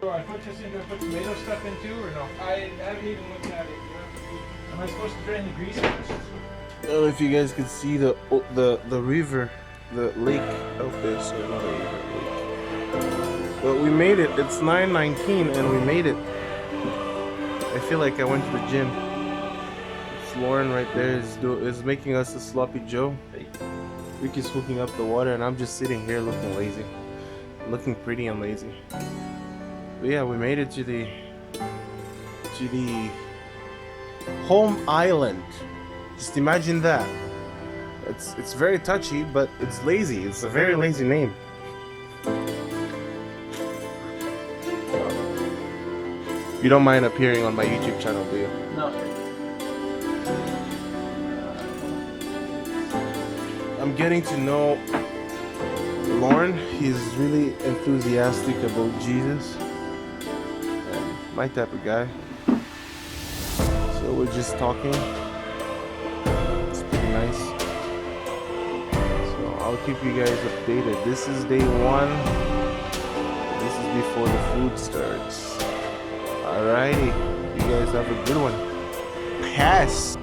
So I put this in, I put tomato stuff in too, or no? I haven't even looked at it. Am I supposed to drain the grease first? I don't know if you guys can see the river, the lake out there. So not a river, lake. But we made it. It's 9:19 and we made it. I feel like I went to the gym. It's Lauren right there is making us a sloppy Joe. Ricky's hooking up the water and I'm just sitting here looking lazy. Looking pretty and lazy. But yeah, we made it to the home island. Just imagine that. It's very touchy, but it's lazy. It's a very lazy name. You don't mind appearing on my YouTube channel, do you? No. I'm getting to know Lauren. He's really enthusiastic about Jesus. My type of guy. So we're just talking. It's pretty nice. So I'll keep you guys updated. This is day 1. This is before the food starts. Alrighty. You guys have a good one. Pass.